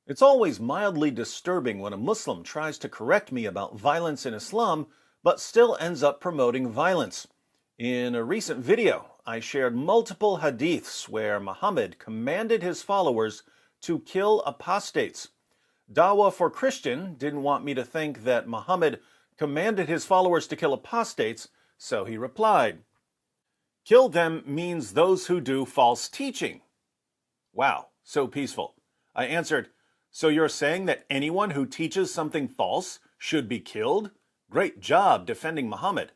It's always mildly disturbing when a Muslim tries to correct me about violence in Islam, but still ends up promoting violence. In a recent video, I shared multiple hadiths where Muhammad commanded his followers to kill apostates. Dawah for Christian didn't want me to think that Muhammad commanded his followers to kill apostates, so he replied, "Kill them means those who do false teaching." Wow, so peaceful. I answered, "So you're saying that anyone who teaches something false should be killed? Great job defending Muhammad."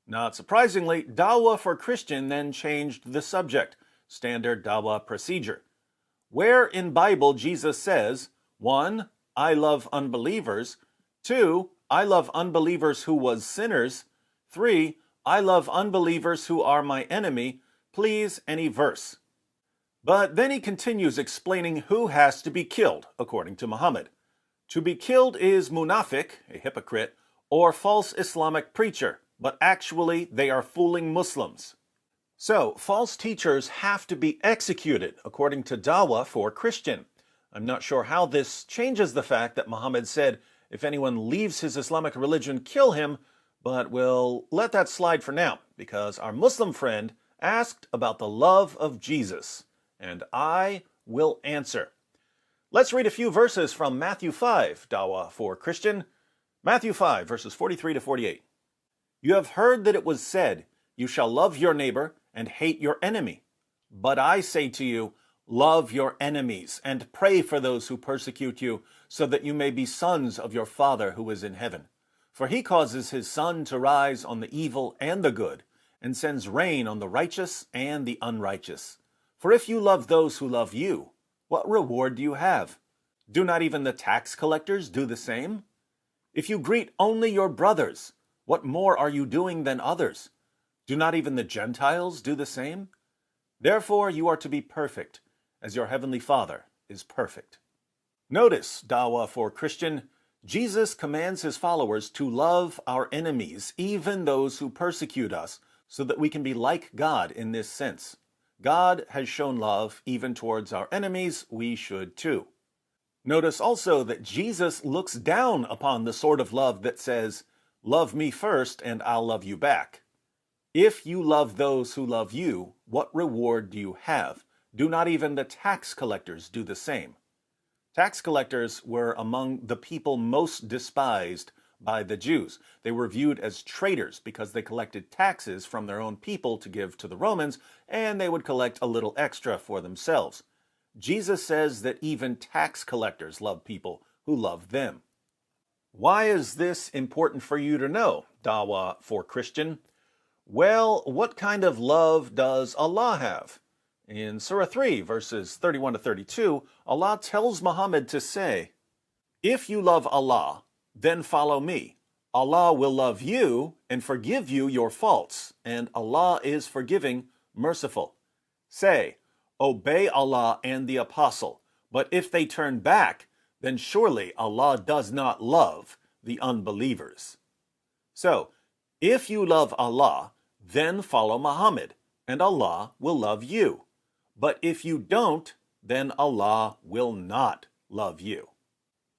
Not surprisingly, Dawah for Christian then changed the subject, standard Dawah procedure. Where in Bible Jesus says, 1. I love unbelievers, 2. I love unbelievers who was sinners, 3. I love unbelievers who are my enemy, please any verse. But then he continues explaining who has to be killed, according to Muhammad. To be killed is munafiq, a hypocrite, or false Islamic preacher, but actually they are fooling Muslims. So, false teachers have to be executed, according to Dawah for Christian. I'm not sure how this changes the fact that Muhammad said, if anyone leaves his Islamic religion, kill him, but we'll let that slide for now, because our Muslim friend asked about the love of Jesus. And I will answer. Let's read a few verses from Matthew 5, Dawah for Christian. Matthew 5, verses 43 to 48. You have heard that it was said, you shall love your neighbor and hate your enemy. But I say to you, love your enemies and pray for those who persecute you, so that you may be sons of your Father who is in heaven. For he causes his sun to rise on the evil and the good, and sends rain on the righteous and the unrighteous. For if you love those who love you, what reward do you have? Do not even the tax collectors do the same? If you greet only your brothers, what more are you doing than others? Do not even the Gentiles do the same? Therefore you are to be perfect, as your heavenly Father is perfect. Notice, Dawah for Christian, Jesus commands his followers to love our enemies, even those who persecute us, so that we can be like God in this sense. God has shown love even towards our enemies, we should too. Notice also that Jesus looks down upon the sort of love that says, love me first and I'll love you back. If you love those who love you, what reward do you have? Do not even the tax collectors do the same? Tax collectors were among the people most despised by the Jews. They were viewed as traitors because they collected taxes from their own people to give to the Romans, and they would collect a little extra for themselves. Jesus says that even tax collectors love people who love them. Why is this important for you to know, Dawah for Christian? Well, what kind of love does Allah have? In Surah 3, verses 31 to 32, Allah tells Muhammad to say, if you love Allah, then follow me. Allah will love you and forgive you your faults, and Allah is forgiving, merciful. Say, obey Allah and the apostle, but if they turn back, then surely Allah does not love the unbelievers. So, if you love Allah, then follow Muhammad, and Allah will love you. But if you don't, then Allah will not love you.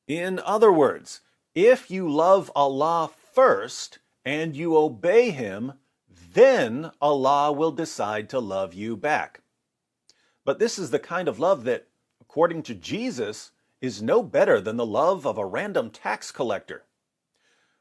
In other words, if you love Allah first and you obey Him, then Allah will decide to love you back. But this is the kind of love that, according to Jesus, is no better than the love of a random tax collector.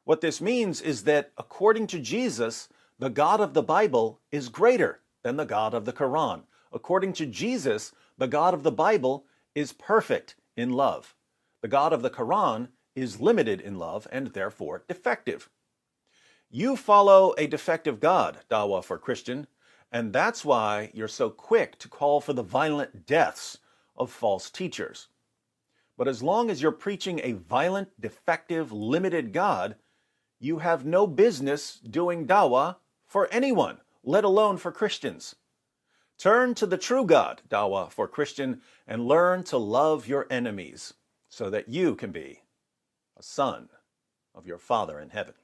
What this means is that, according to Jesus, the God of the Bible is greater than the God of the Quran. According to Jesus, the God of the Bible is perfect in love. The God of the Quran is limited in love and therefore defective. You follow a defective God, Dawah for Christian, and that's why you're so quick to call for the violent deaths of false teachers. But as long as you're preaching a violent, defective, limited God, you have no business doing Dawah for anyone, let alone for Christians. Turn to the true God, Dawah for Christian, and learn to love your enemies so that you can be a son of your Father in heaven.